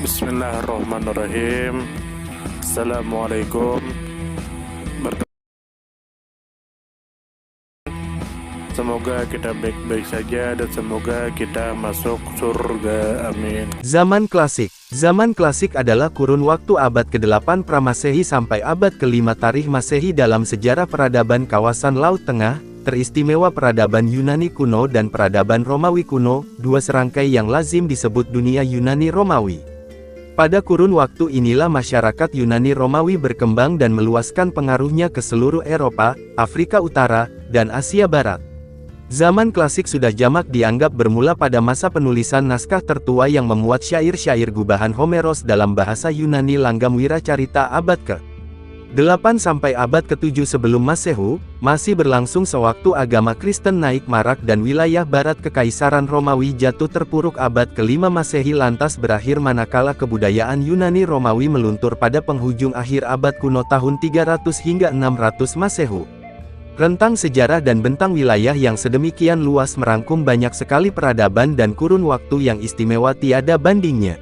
Bismillahirrahmanirrahim. Assalamualaikum. Semoga kita baik-baik saja dan semoga kita masuk surga. Amin. Zaman klasik. Zaman klasik adalah kurun waktu abad ke-8 Pramasehi sampai abad ke-5 Tarikh Masehi dalam sejarah peradaban kawasan Laut Tengah, teristimewa peradaban Yunani kuno dan peradaban Romawi kuno, dua serangkai yang lazim disebut dunia Yunani Romawi. Pada kurun waktu inilah masyarakat Yunani Romawi berkembang dan meluaskan pengaruhnya ke seluruh Eropa, Afrika Utara, dan Asia Barat. Zaman klasik sudah jamak dianggap bermula pada masa penulisan naskah tertua yang memuat syair-syair gubahan Homeros dalam bahasa Yunani langgam Wiracarita abad ke-8 sampai abad ke-7 sebelum Masehu, masih berlangsung sewaktu agama Kristen naik marak dan wilayah barat Kekaisaran Romawi jatuh terpuruk abad ke-5 Masehi lantas berakhir manakala kebudayaan Yunani Romawi meluntur pada penghujung akhir abad kuno tahun 300 hingga 600 Masehu. Rentang sejarah dan bentang wilayah yang sedemikian luas merangkum banyak sekali peradaban dan kurun waktu yang istimewa tiada bandingnya.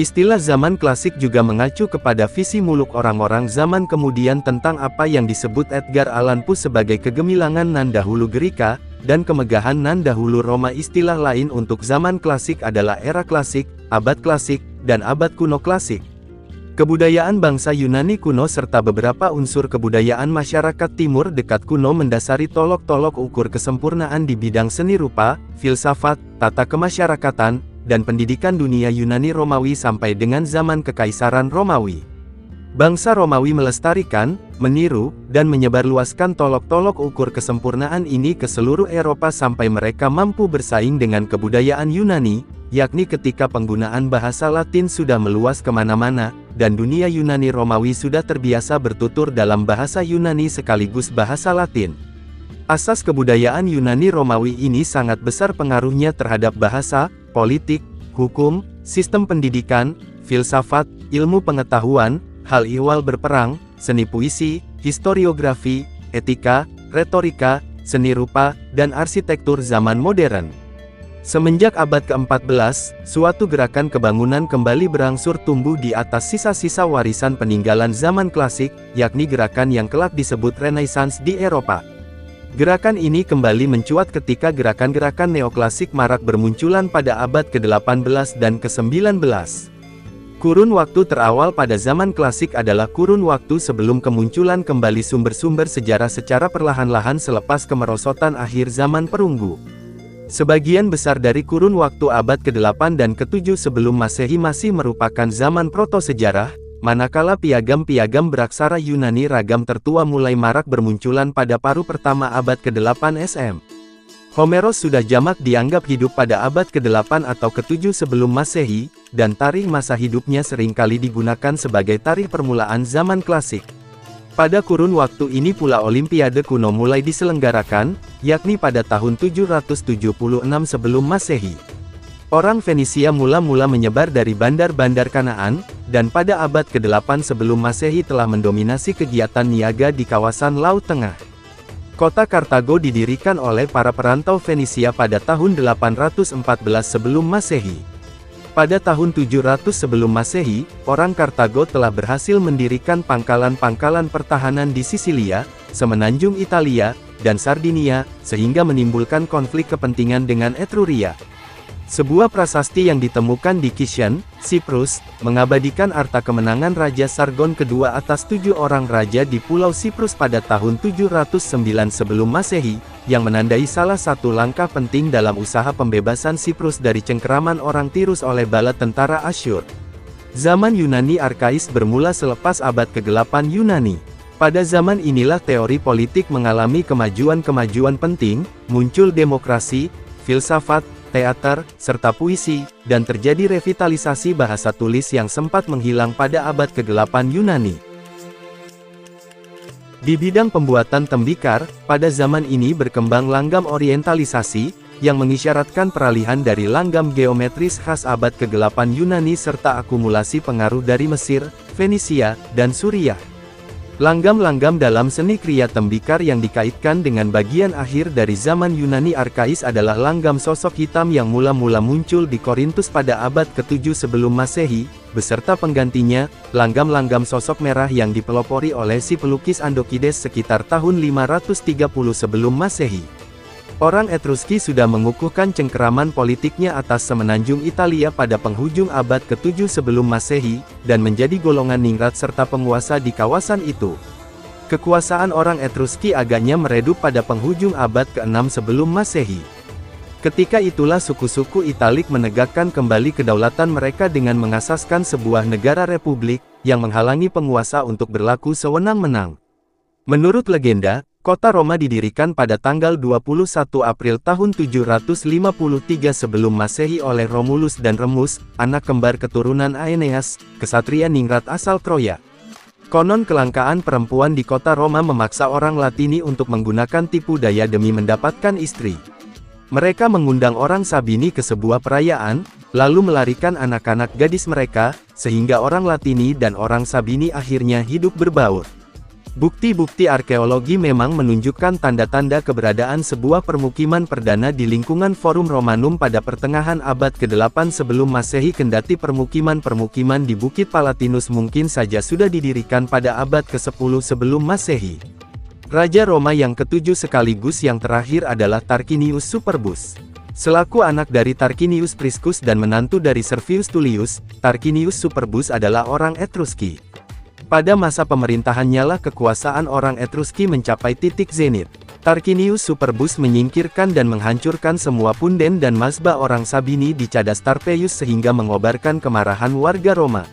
Istilah zaman klasik juga mengacu kepada visi muluk orang-orang zaman kemudian tentang apa yang disebut Edgar Allan Poe sebagai kegemilangan nan dahulu Gerika, dan kemegahan nan dahulu Roma. Istilah lain untuk zaman klasik adalah era klasik, abad klasik, dan abad kuno klasik. Kebudayaan bangsa Yunani kuno serta beberapa unsur kebudayaan masyarakat timur dekat kuno mendasari tolok-tolok ukur kesempurnaan di bidang seni rupa, filsafat, tata kemasyarakatan, dan pendidikan dunia Yunani Romawi sampai dengan zaman Kekaisaran Romawi. Bangsa Romawi melestarikan, meniru, dan menyebarluaskan tolok-tolok ukur kesempurnaan ini ke seluruh Eropa sampai mereka mampu bersaing dengan kebudayaan Yunani, yakni ketika penggunaan bahasa Latin sudah meluas kemana-mana, dan dunia Yunani Romawi sudah terbiasa bertutur dalam bahasa Yunani sekaligus bahasa Latin. Asas kebudayaan Yunani Romawi ini sangat besar pengaruhnya terhadap bahasa, politik, hukum, sistem pendidikan, filsafat, ilmu pengetahuan, hal ihwal berperang, seni puisi, historiografi, etika, retorika, seni rupa, dan arsitektur zaman modern. Semenjak abad ke-14, suatu gerakan kebangunan kembali berangsur tumbuh di atas sisa-sisa warisan peninggalan zaman klasik, yakni gerakan yang kelak disebut Renaissance di Eropa. Gerakan ini kembali mencuat ketika gerakan-gerakan neoklasik marak bermunculan pada abad ke-18 dan ke-19. Kurun waktu terawal pada zaman klasik adalah kurun waktu sebelum kemunculan kembali sumber-sumber sejarah secara perlahan-lahan selepas kemerosotan akhir zaman perunggu. Sebagian besar dari kurun waktu abad ke-8 dan ke-7 sebelum Masehi masih merupakan zaman proto-sejarah, manakala piagam-piagam beraksara Yunani ragam tertua mulai marak bermunculan pada paruh pertama abad ke-8 SM. Homeros sudah jamak dianggap hidup pada abad ke-8 atau ke-7 sebelum Masehi, dan tarikh masa hidupnya seringkali digunakan sebagai tarikh permulaan zaman klasik. Pada kurun waktu ini pula Olimpiade kuno mulai diselenggarakan, yakni pada tahun 776 sebelum Masehi. Orang Fenisia mula-mula menyebar dari bandar-bandar Kanaan, dan pada abad ke-8 sebelum Masehi telah mendominasi kegiatan niaga di kawasan Laut Tengah. Kota Kartago didirikan oleh para perantau Fenisia pada tahun 814 sebelum Masehi. Pada tahun 700 sebelum Masehi, orang Kartago telah berhasil mendirikan pangkalan-pangkalan pertahanan di Sisilia, semenanjung Italia, dan Sardinia, sehingga menimbulkan konflik kepentingan dengan Etruria. Sebuah prasasti yang ditemukan di Kition, Siprus, mengabadikan arta kemenangan Raja Sargon kedua atas 7 orang raja di Pulau Siprus pada tahun 709 sebelum Masehi, yang menandai salah satu langkah penting dalam usaha pembebasan Siprus dari cengkeraman orang Tirus oleh bala tentara Asyur. Zaman Yunani Arkais bermula selepas abad ke-8 Yunani. Pada zaman inilah teori politik mengalami kemajuan-kemajuan penting, muncul demokrasi, filsafat, teater, serta puisi, dan terjadi revitalisasi bahasa tulis yang sempat menghilang pada abad ke-8 Yunani. Di bidang pembuatan tembikar, pada zaman ini berkembang langgam orientalisasi, yang mengisyaratkan peralihan dari langgam geometris khas abad ke-8 Yunani serta akumulasi pengaruh dari Mesir, Fenisia, dan Suriah. Langgam-langgam dalam seni kriya tembikar yang dikaitkan dengan bagian akhir dari zaman Yunani Arkais adalah langgam sosok hitam yang mula-mula muncul di Korintus pada abad ke-7 sebelum Masehi, beserta penggantinya, langgam-langgam sosok merah yang dipelopori oleh si pelukis Andokides sekitar tahun 530 sebelum Masehi. Orang Etruski sudah mengukuhkan cengkeraman politiknya atas semenanjung Italia pada penghujung abad ke-7 sebelum Masehi, dan menjadi golongan ningrat serta penguasa di kawasan itu. Kekuasaan orang Etruski agaknya meredup pada penghujung abad ke-6 sebelum Masehi. Ketika itulah suku-suku Italik menegakkan kembali kedaulatan mereka dengan mengasaskan sebuah negara republik, yang menghalangi penguasa untuk berlaku sewenang-wenang. Menurut legenda, kota Roma didirikan pada tanggal 21 April tahun 753 sebelum Masehi oleh Romulus dan Remus, anak kembar keturunan Aeneas, kesatria ningrat asal Troya. Konon kelangkaan perempuan di kota Roma memaksa orang Latini untuk menggunakan tipu daya demi mendapatkan istri. Mereka mengundang orang Sabini ke sebuah perayaan, lalu melarikan anak-anak gadis mereka, sehingga orang Latini dan orang Sabini akhirnya hidup berbaur. Bukti-bukti arkeologi memang menunjukkan tanda-tanda keberadaan sebuah permukiman perdana di lingkungan Forum Romanum pada pertengahan abad ke-8 sebelum Masehi, kendati permukiman-permukiman di Bukit Palatinus mungkin saja sudah didirikan pada abad ke-10 sebelum Masehi. Raja Roma yang ke-7 sekaligus yang terakhir adalah Tarquinius Superbus. Selaku anak dari Tarquinius Priscus dan menantu dari Servius Tullius, Tarquinius Superbus adalah orang Etruski. Pada masa pemerintahannya lah kekuasaan orang Etruski mencapai titik zenit. Tarquinius Superbus menyingkirkan dan menghancurkan semua punden dan mazbah orang Sabini di cadas Tarpeius sehingga mengobarkan kemarahan warga Roma.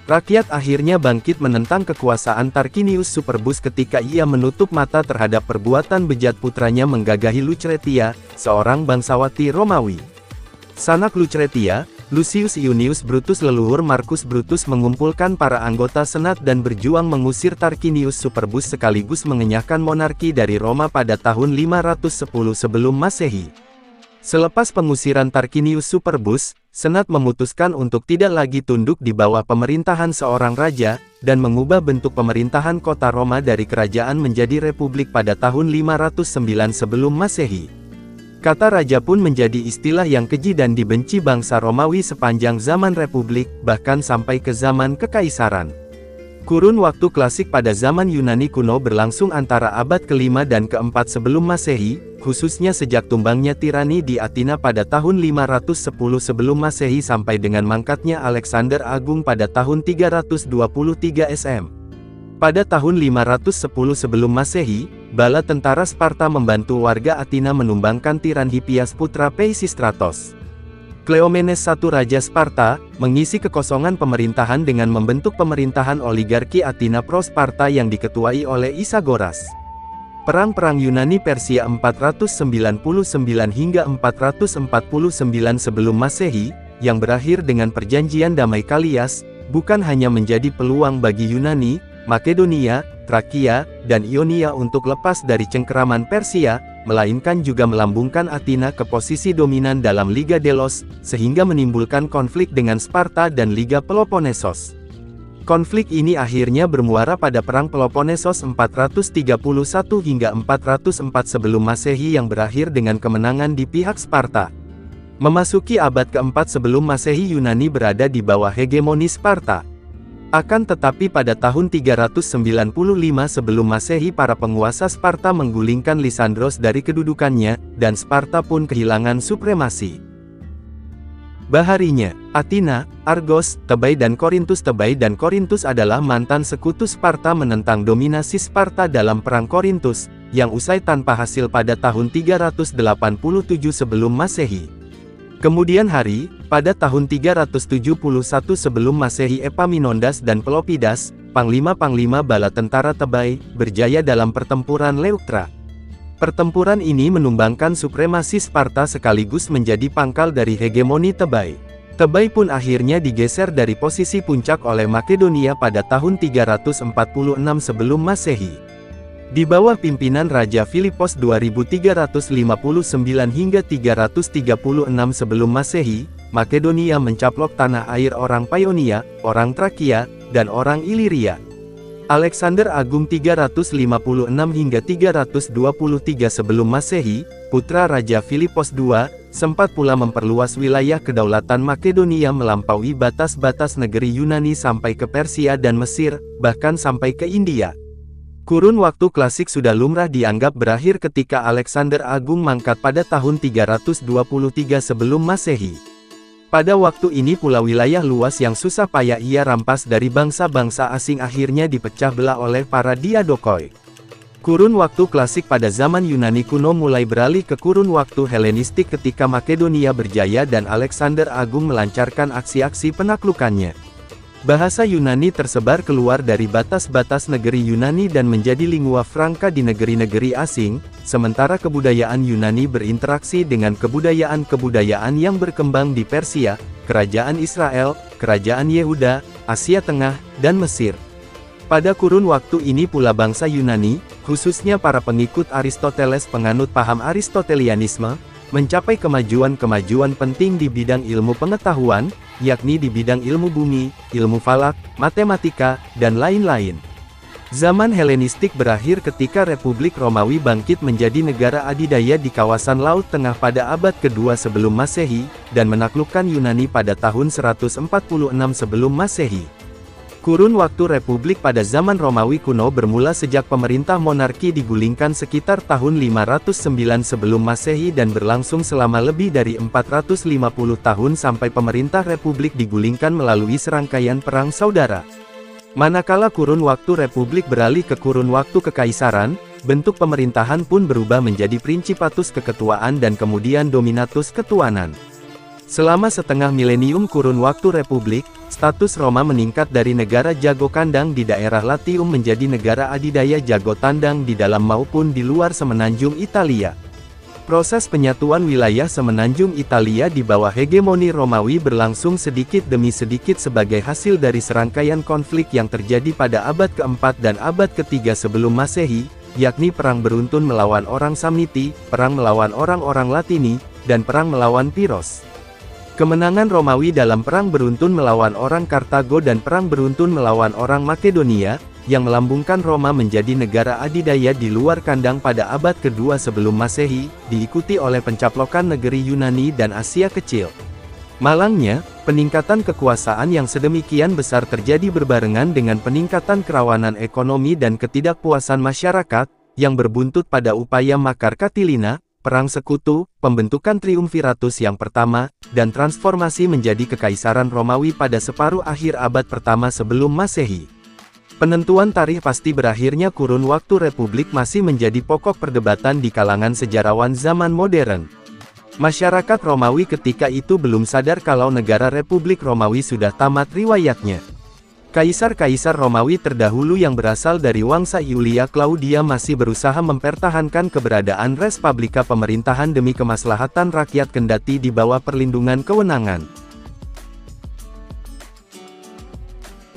Rakyat akhirnya bangkit menentang kekuasaan Tarquinius Superbus ketika ia menutup mata terhadap perbuatan bejat putranya menggagahi Lucretia, seorang bangsawati Romawi. Sanak Lucretia, Lucius Iunius Brutus leluhur Marcus Brutus mengumpulkan para anggota senat dan berjuang mengusir Tarquinius Superbus sekaligus mengenyahkan monarki dari Roma pada tahun 510 sebelum Masehi. Selepas pengusiran Tarquinius Superbus, senat memutuskan untuk tidak lagi tunduk di bawah pemerintahan seorang raja, dan mengubah bentuk pemerintahan kota Roma dari kerajaan menjadi republik pada tahun 509 sebelum Masehi. Kata raja pun menjadi istilah yang keji dan dibenci bangsa Romawi sepanjang zaman republik, bahkan sampai ke zaman kekaisaran. Kurun waktu klasik pada zaman Yunani kuno berlangsung antara abad ke-5 dan ke-4 sebelum Masehi, khususnya sejak tumbangnya tirani di Athena pada tahun 510 sebelum Masehi sampai dengan mangkatnya Alexander Agung pada tahun 323 SM. Pada tahun 510 sebelum Masehi, bala tentara Sparta membantu warga Athena menumbangkan tiran Hippias putra Peisistratos. Cleomenes I Raja Sparta, mengisi kekosongan pemerintahan dengan membentuk pemerintahan oligarki Athena Pro-Sparta yang diketuai oleh Isagoras. Perang-perang Yunani-Persia 499 hingga 449 sebelum Masehi, yang berakhir dengan perjanjian damai Kalias, bukan hanya menjadi peluang bagi Yunani, Makedonia, Trakia, dan Ionia untuk lepas dari cengkeraman Persia, melainkan juga melambungkan Athena ke posisi dominan dalam Liga Delos, sehingga menimbulkan konflik dengan Sparta dan Liga Peloponnesos. Konflik ini akhirnya bermuara pada Perang Peloponnesos 431 hingga 404 sebelum Masehi yang berakhir dengan kemenangan di pihak Sparta. Memasuki abad ke-4 sebelum Masehi, Yunani berada di bawah hegemoni Sparta. Akan tetapi pada tahun 395 sebelum Masehi para penguasa Sparta menggulingkan Lisandros dari kedudukannya, dan Sparta pun kehilangan supremasi. Baharinya, Athena, Argos, Thebai dan Korintus. Thebai dan Korintus adalah mantan sekutu Sparta menentang dominasi Sparta dalam Perang Korintus, yang usai tanpa hasil pada tahun 387 sebelum Masehi. Kemudian hari, pada tahun 371 sebelum Masehi, Epaminondas dan Pelopidas, panglima-panglima bala tentara Thebai, berjaya dalam pertempuran Leuctra. Pertempuran ini menumbangkan supremasi Sparta sekaligus menjadi pangkal dari hegemoni Thebai. Thebai pun akhirnya digeser dari posisi puncak oleh Makedonia pada tahun 346 sebelum Masehi. Di bawah pimpinan Raja Filipos 2359 hingga 336 sebelum Masehi, Makedonia mencaplok tanah air orang Paeonia, orang Trakia, dan orang Iliria. Alexander Agung 356 hingga 323 sebelum Masehi, putra Raja Filipos II, sempat pula memperluas wilayah kedaulatan Makedonia melampaui batas-batas negeri Yunani sampai ke Persia dan Mesir, bahkan sampai ke India. Kurun waktu klasik sudah lumrah dianggap berakhir ketika Alexander Agung mangkat pada tahun 323 sebelum Masehi. Pada waktu ini pula wilayah luas yang susah payah ia rampas dari bangsa-bangsa asing akhirnya dipecah belah oleh para Diadokoi. Kurun waktu klasik pada zaman Yunani kuno mulai beralih ke kurun waktu Helenistik ketika Makedonia berjaya dan Alexander Agung melancarkan aksi-aksi penaklukannya. Bahasa Yunani tersebar keluar dari batas-batas negeri Yunani dan menjadi lingua franca di negeri-negeri asing, sementara kebudayaan Yunani berinteraksi dengan kebudayaan-kebudayaan yang berkembang di Persia, Kerajaan Israel, Kerajaan Yehuda, Asia Tengah, dan Mesir. Pada kurun waktu ini pula bangsa Yunani, khususnya para pengikut Aristoteles penganut paham Aristotelianisme, mencapai kemajuan-kemajuan penting di bidang ilmu pengetahuan, yakni di bidang ilmu bumi, ilmu falak, matematika, dan lain-lain. Zaman Helenistik berakhir ketika Republik Romawi bangkit menjadi negara adidaya di kawasan Laut Tengah pada abad kedua sebelum Masehi, dan menaklukkan Yunani pada tahun 146 sebelum Masehi. Kurun waktu Republik pada zaman Romawi kuno bermula sejak pemerintah monarki digulingkan sekitar tahun 509 sebelum Masehi dan berlangsung selama lebih dari 450 tahun sampai pemerintah Republik digulingkan melalui serangkaian perang saudara. Manakala kurun waktu Republik beralih ke kurun waktu kekaisaran, bentuk pemerintahan pun berubah menjadi Principatus keketuaan dan kemudian Dominatus ketuanan. Selama setengah milenium kurun waktu Republik, status Roma meningkat dari negara jago kandang di daerah Latium menjadi negara adidaya jago tandang di dalam maupun di luar semenanjung Italia. Proses penyatuan wilayah semenanjung Italia di bawah hegemoni Romawi berlangsung sedikit demi sedikit sebagai hasil dari serangkaian konflik yang terjadi pada abad keempat dan abad ketiga sebelum Masehi, yakni perang beruntun melawan orang Samniti, perang melawan orang-orang Latini, dan perang melawan Piros. Kemenangan Romawi dalam perang beruntun melawan orang Kartago dan perang beruntun melawan orang Makedonia, yang melambungkan Roma menjadi negara adidaya di luar kandang pada abad kedua sebelum Masehi, diikuti oleh pencaplokan negeri Yunani dan Asia Kecil. Malangnya, peningkatan kekuasaan yang sedemikian besar terjadi berbarengan dengan peningkatan kerawanan ekonomi dan ketidakpuasan masyarakat, yang berbuntut pada upaya Makar Catilina, Perang Sekutu, pembentukan Triumviratus yang pertama, dan transformasi menjadi Kekaisaran Romawi pada separuh akhir abad pertama sebelum Masehi. Penentuan tarikh pasti berakhirnya kurun waktu Republik masih menjadi pokok perdebatan di kalangan sejarawan zaman modern. Masyarakat Romawi ketika itu belum sadar kalau negara Republik Romawi sudah tamat riwayatnya. Kaisar-kaisar Romawi terdahulu yang berasal dari wangsa Iulia Claudia masih berusaha mempertahankan keberadaan res publica pemerintahan demi kemaslahatan rakyat kendati di bawah perlindungan kewenangan.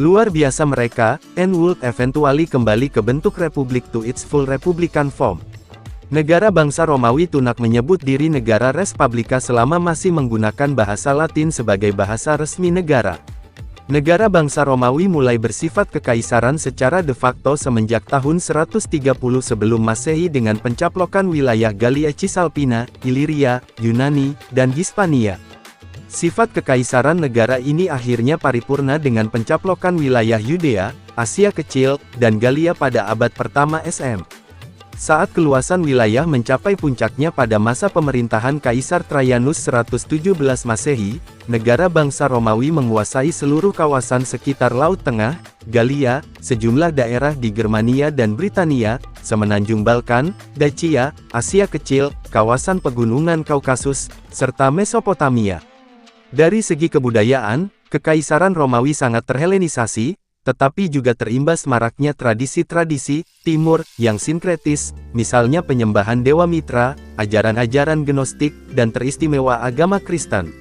Luar biasa mereka, and would eventually kembali ke bentuk republik to its full republican form. Negara bangsa Romawi tunak menyebut diri negara res publica selama masih menggunakan bahasa Latin sebagai bahasa resmi negara. Negara bangsa Romawi mulai bersifat kekaisaran secara de facto semenjak tahun 130 sebelum Masehi dengan pencaplokan wilayah Gallia Cisalpina, Iliria, Yunani, dan Hispania. Sifat kekaisaran negara ini akhirnya paripurna dengan pencaplokan wilayah Yudea, Asia Kecil, dan Gallia pada abad pertama SM. Saat keluasan wilayah mencapai puncaknya pada masa pemerintahan Kaisar Trajanus 117 Masehi, negara bangsa Romawi menguasai seluruh kawasan sekitar Laut Tengah, Gallia, sejumlah daerah di Germania dan Britania, semenanjung Balkan, Dacia, Asia Kecil, kawasan pegunungan Kaukasus, serta Mesopotamia. Dari segi kebudayaan, Kekaisaran Romawi sangat terhelenisasi, tetapi juga terimbas maraknya tradisi-tradisi Timur yang sinkretis, misalnya penyembahan Dewa Mitra, ajaran-ajaran Gnostik, dan teristimewa agama Kristen.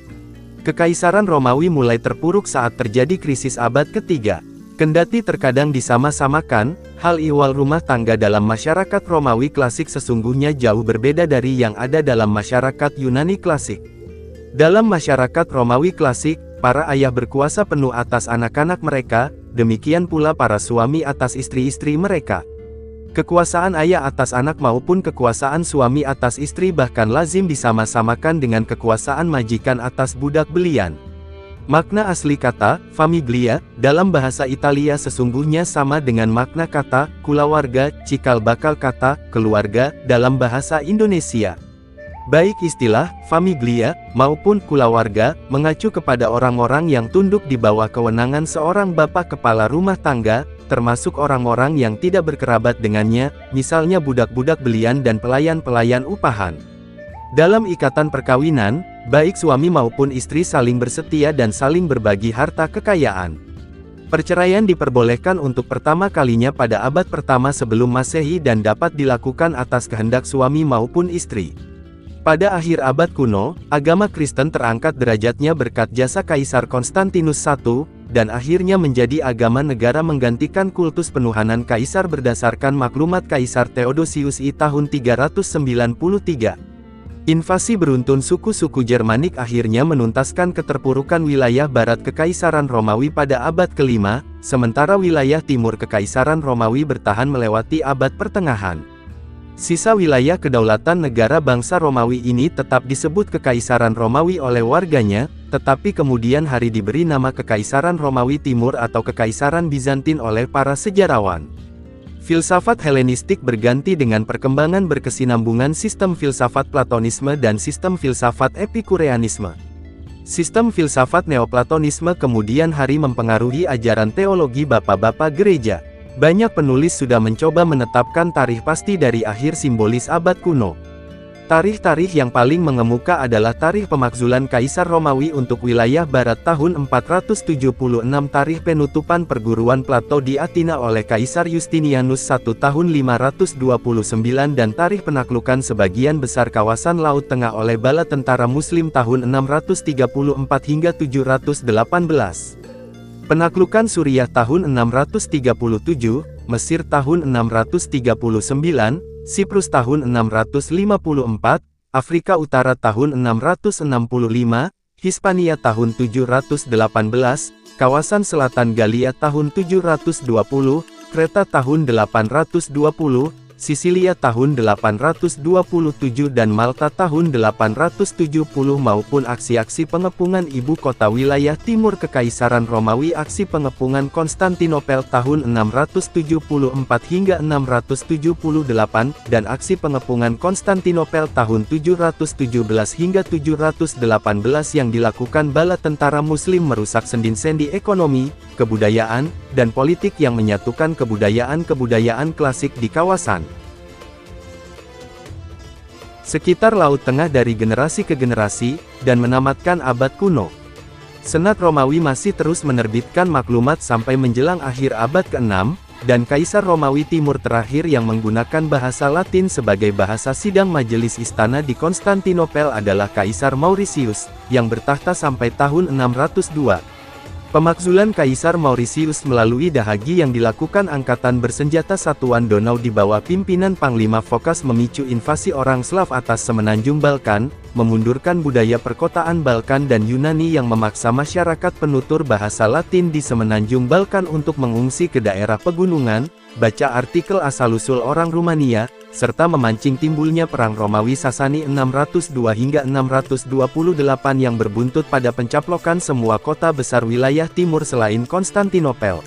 Kekaisaran Romawi mulai terpuruk saat terjadi krisis abad ketiga. Kendati terkadang disama-samakan, hal ihwal rumah tangga dalam masyarakat Romawi klasik sesungguhnya jauh berbeda dari yang ada dalam masyarakat Yunani klasik. Dalam masyarakat Romawi klasik, para ayah berkuasa penuh atas anak-anak mereka, demikian pula para suami atas istri-istri mereka. Kekuasaan ayah atas anak maupun kekuasaan suami atas istri bahkan lazim disama-samakan dengan kekuasaan majikan atas budak belian. Makna asli kata, famiglia, dalam bahasa Italia sesungguhnya sama dengan makna kata, kulawarga, cikal bakal kata, keluarga, dalam bahasa Indonesia. Baik istilah, famiglia, maupun kulawarga, mengacu kepada orang-orang yang tunduk di bawah kewenangan seorang bapak kepala rumah tangga, termasuk orang-orang yang tidak berkerabat dengannya, misalnya budak-budak belian dan pelayan-pelayan upahan. Dalam ikatan perkawinan, baik suami maupun istri saling bersetia dan saling berbagi harta kekayaan. Perceraian diperbolehkan untuk pertama kalinya pada abad pertama sebelum Masehi dan dapat dilakukan atas kehendak suami maupun istri. Pada akhir abad kuno, agama Kristen terangkat derajatnya berkat jasa Kaisar Konstantinus I, dan akhirnya menjadi agama negara menggantikan kultus penuhanan Kaisar berdasarkan maklumat Kaisar Theodosius I tahun 393. Invasi beruntun suku-suku Jermanik akhirnya menuntaskan keterpurukan wilayah barat Kekaisaran Romawi pada abad ke-5, sementara wilayah timur Kekaisaran Romawi bertahan melewati abad pertengahan. Sisa wilayah kedaulatan negara bangsa Romawi ini tetap disebut Kekaisaran Romawi oleh warganya, tetapi kemudian hari diberi nama Kekaisaran Romawi Timur atau Kekaisaran Bizantin oleh para sejarawan. Filsafat Helenistik berganti dengan perkembangan berkesinambungan sistem filsafat Platonisme dan sistem filsafat Epikureanisme. Sistem filsafat Neoplatonisme kemudian hari mempengaruhi ajaran teologi bapak-bapak gereja. Banyak penulis sudah mencoba menetapkan tarikh pasti dari akhir simbolis abad kuno. Tarikh-tarikh yang paling mengemuka adalah tarikh pemakzulan Kaisar Romawi untuk wilayah barat tahun 476, tarikh penutupan perguruan Plato di Athena oleh Kaisar Justinianus I tahun 529 dan tarikh penaklukan sebagian besar kawasan Laut Tengah oleh bala tentara Muslim tahun 634 hingga 718. Penaklukan Suriah tahun 637, Mesir tahun 639, Siprus tahun 654, Afrika Utara tahun 665, Hispania tahun 718, kawasan Selatan Galia tahun 720, Kreta tahun 820, Sisilia tahun 827 dan Malta tahun 870 maupun aksi-aksi pengepungan ibu kota wilayah timur Kekaisaran Romawi, aksi pengepungan Konstantinopel tahun 674 hingga 678 dan aksi pengepungan Konstantinopel tahun 717 hingga 718 yang dilakukan bala tentara Muslim merusak sendi-sendi ekonomi, kebudayaan, dan politik yang menyatukan kebudayaan-kebudayaan klasik di kawasan sekitar Laut Tengah dari generasi ke generasi, dan menamatkan abad kuno. Senat Romawi masih terus menerbitkan maklumat sampai menjelang akhir abad ke-6, dan Kaisar Romawi Timur terakhir yang menggunakan bahasa Latin sebagai bahasa sidang majelis istana di Konstantinopel adalah Kaisar Mauritius, yang bertahta sampai tahun 602. Pemakzulan Kaisar Mauritius melalui dahagi yang dilakukan angkatan bersenjata Satuan Donau di bawah pimpinan Panglima Phocas memicu invasi orang Slav atas semenanjung Balkan, memundurkan budaya perkotaan Balkan dan Yunani yang memaksa masyarakat penutur bahasa Latin di semenanjung Balkan untuk mengungsi ke daerah pegunungan, baca artikel asal-usul orang Rumania, serta memancing timbulnya Perang Romawi Sasani 602 hingga 628 yang berbuntut pada pencaplokan semua kota besar wilayah timur selain Konstantinopel.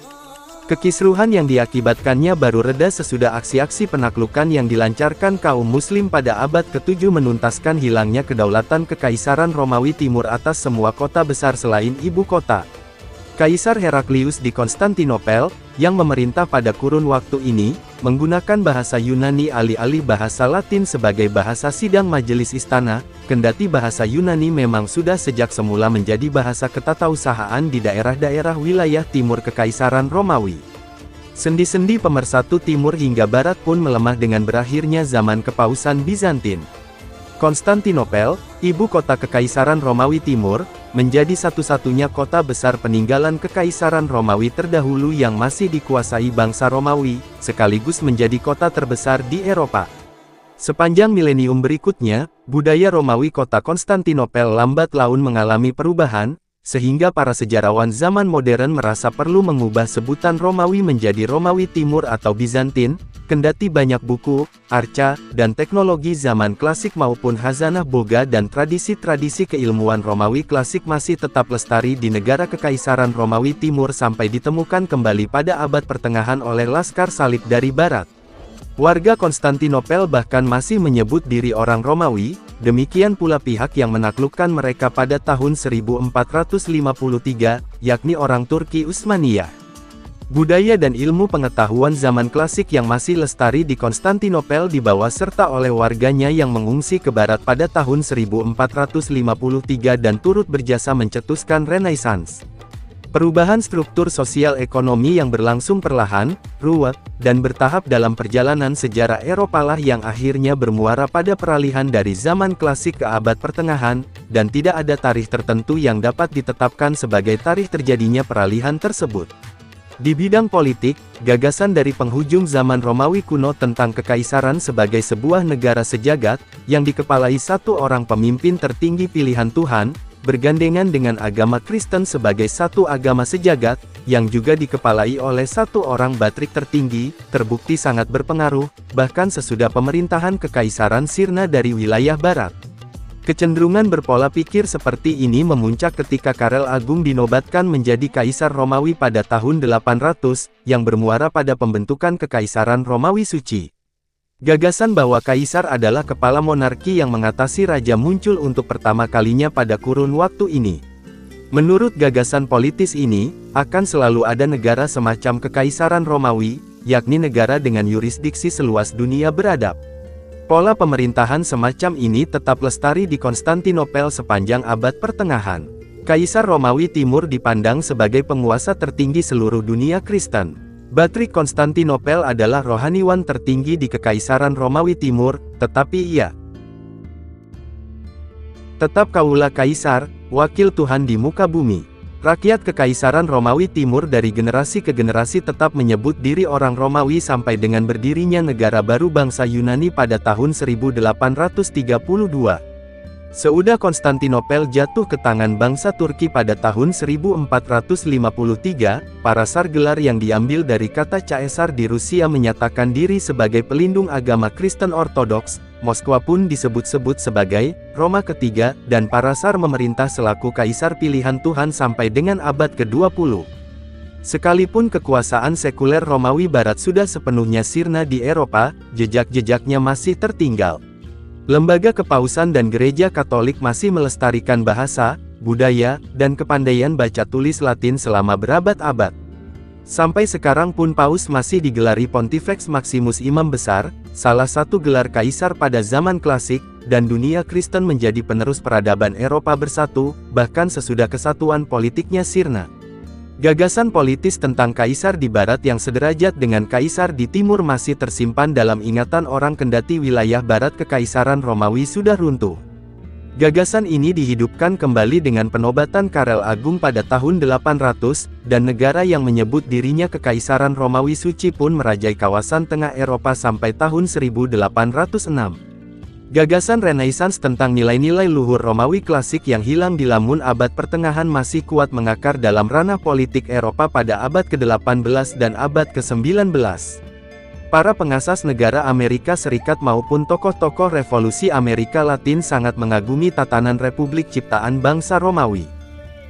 Kekisruhan yang diakibatkannya baru reda sesudah aksi-aksi penaklukan yang dilancarkan kaum Muslim pada abad ke-7 menuntaskan hilangnya kedaulatan Kekaisaran Romawi Timur atas semua kota besar selain ibu kota. Kaisar Heraklius di Konstantinopel, yang memerintah pada kurun waktu ini, menggunakan bahasa Yunani alih-alih bahasa Latin sebagai bahasa sidang majelis istana, kendati bahasa Yunani memang sudah sejak semula menjadi bahasa ketatausahaan di daerah-daerah wilayah timur Kekaisaran Romawi. Sendi-sendi pemersatu timur hingga barat pun melemah dengan berakhirnya zaman kepausan Bizantin. Konstantinopel, ibu kota Kekaisaran Romawi Timur, menjadi satu-satunya kota besar peninggalan Kekaisaran Romawi terdahulu yang masih dikuasai bangsa Romawi, sekaligus menjadi kota terbesar di Eropa. Sepanjang milenium berikutnya, budaya Romawi kota Konstantinopel lambat laun mengalami perubahan, sehingga para sejarawan zaman modern merasa perlu mengubah sebutan Romawi menjadi Romawi Timur atau Bizantin, kendati banyak buku, arca, dan teknologi zaman klasik maupun khazanah boga dan tradisi-tradisi keilmuan Romawi klasik masih tetap lestari di negara Kekaisaran Romawi Timur sampai ditemukan kembali pada abad pertengahan oleh Laskar Salib dari Barat. Warga Konstantinopel bahkan masih menyebut diri orang Romawi, demikian pula pihak yang menaklukkan mereka pada tahun 1453, yakni orang Turki Utsmaniyah. Budaya dan ilmu pengetahuan zaman klasik yang masih lestari di Konstantinopel dibawa serta oleh warganya yang mengungsi ke barat pada tahun 1453 dan turut berjasa mencetuskan Renaissance. Perubahan struktur sosial ekonomi yang berlangsung perlahan, ruwet, dan bertahap dalam perjalanan sejarah Eropa lah yang akhirnya bermuara pada peralihan dari zaman klasik ke abad pertengahan, dan tidak ada tarikh tertentu yang dapat ditetapkan sebagai tarikh terjadinya peralihan tersebut. Di bidang politik, gagasan dari penghujung zaman Romawi kuno tentang kekaisaran sebagai sebuah negara sejagat, yang dikepalai satu orang pemimpin tertinggi pilihan Tuhan, bergandengan dengan agama Kristen sebagai satu agama sejagat, yang juga dikepalai oleh satu orang batrik tertinggi, terbukti sangat berpengaruh, bahkan sesudah pemerintahan Kekaisaran Sirna dari wilayah barat. Kecenderungan berpola pikir seperti ini memuncak ketika Karel Agung dinobatkan menjadi Kaisar Romawi pada tahun 800, yang bermuara pada pembentukan Kekaisaran Romawi Suci. Gagasan bahwa kaisar adalah kepala monarki yang mengatasi raja muncul untuk pertama kalinya pada kurun waktu ini. Menurut gagasan politis ini, akan selalu ada negara semacam Kekaisaran Romawi, yakni negara dengan yurisdiksi seluas dunia beradab. Pola pemerintahan semacam ini tetap lestari di Konstantinopel sepanjang abad pertengahan. Kaisar Romawi Timur dipandang sebagai penguasa tertinggi seluruh dunia Kristen. Batrik Konstantinopel adalah rohaniwan tertinggi di Kekaisaran Romawi Timur, tetapi ia tetap kaula kaisar, wakil Tuhan di muka bumi. Rakyat Kekaisaran Romawi Timur dari generasi ke generasi tetap menyebut diri orang Romawi sampai dengan berdirinya negara baru bangsa Yunani pada tahun 1832. Seudah Konstantinopel jatuh ke tangan bangsa Turki pada tahun 1453, Parasar gelar yang diambil dari kata Caesar di Rusia menyatakan diri sebagai pelindung agama Kristen Ortodoks. Moskwa pun disebut-sebut sebagai Roma ketiga, dan Parasar memerintah selaku kaisar pilihan Tuhan sampai dengan abad ke-20. Sekalipun kekuasaan sekuler Romawi Barat sudah sepenuhnya sirna di Eropa, jejak-jejaknya masih tertinggal. Lembaga kepausan dan gereja Katolik masih melestarikan bahasa, budaya, dan kepandaian baca tulis Latin selama berabad-abad. Sampai sekarang pun Paus masih digelari Pontifex Maximus Imam Besar, salah satu gelar kaisar pada zaman klasik, dan dunia Kristen menjadi penerus peradaban Eropa bersatu, bahkan sesudah kesatuan politiknya sirna. Gagasan politis tentang kaisar di barat yang sederajat dengan kaisar di timur masih tersimpan dalam ingatan orang kendati wilayah barat Kekaisaran Romawi sudah runtuh. Gagasan ini dihidupkan kembali dengan penobatan Karel Agung pada tahun 800, dan negara yang menyebut dirinya Kekaisaran Romawi Suci pun merajai kawasan tengah Eropa sampai tahun 1806. Gagasan Renaissance tentang nilai-nilai luhur Romawi klasik yang hilang di lamun abad pertengahan masih kuat mengakar dalam ranah politik Eropa pada abad ke-18 dan abad ke-19. Para pengasas negara Amerika Serikat maupun tokoh-tokoh revolusi Amerika Latin sangat mengagumi tatanan Republik ciptaan bangsa Romawi.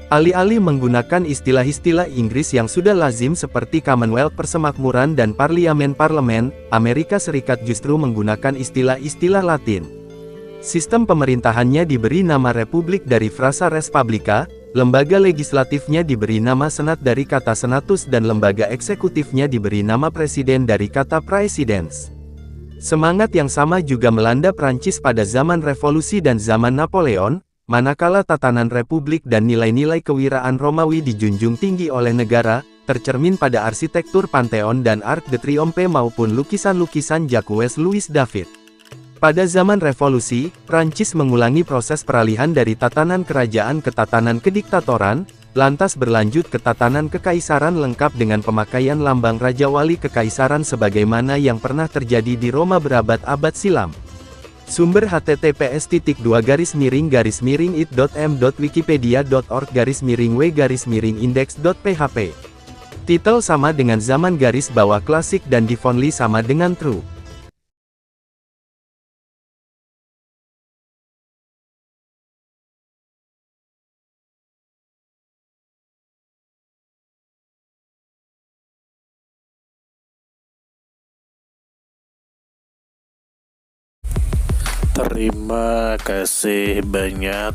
Alih-alih menggunakan istilah-istilah Inggris yang sudah lazim seperti Commonwealth persemakmuran dan parlemen-parlemen, Amerika Serikat justru menggunakan istilah-istilah Latin. Sistem pemerintahannya diberi nama Republik dari frasa res publica, lembaga legislatifnya diberi nama Senat dari kata senatus dan lembaga eksekutifnya diberi nama Presiden dari kata praesidens. Semangat yang sama juga melanda Prancis pada zaman revolusi dan zaman Napoleon, manakala tatanan republik dan nilai-nilai kewiraan Romawi dijunjung tinggi oleh negara, tercermin pada arsitektur Pantheon dan Arc de Triomphe maupun lukisan-lukisan Jacques Louis David. Pada zaman revolusi, Prancis mengulangi proses peralihan dari tatanan kerajaan ke tatanan kediktatoran, lantas berlanjut ke tatanan kekaisaran lengkap dengan pemakaian lambang Raja Wali Kekaisaran sebagaimana yang pernah terjadi di Roma berabad-abad silam. Sumber https://it.m.wikipedia.org/w-index.php. Titel sama dengan zaman garis bawah klasik dan defaultly sama dengan true. Terima kasih banyak.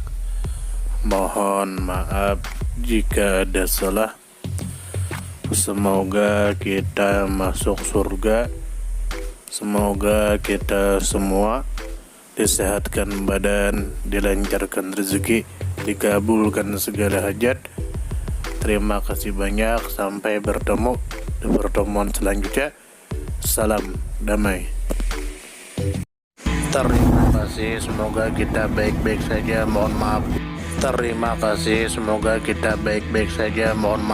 Mohon maaf jika ada salah. Semoga kita masuk surga. Semoga kita semua disehatkan badan, dilancarkan rezeki, dikabulkan segala hajat. Terima kasih banyak. Sampai bertemu di pertemuan selanjutnya. Salam damai. Terima kasih, semoga kita baik-baik saja. Mohon maaf. Terima kasih, semoga kita baik-baik saja. Mohon maaf.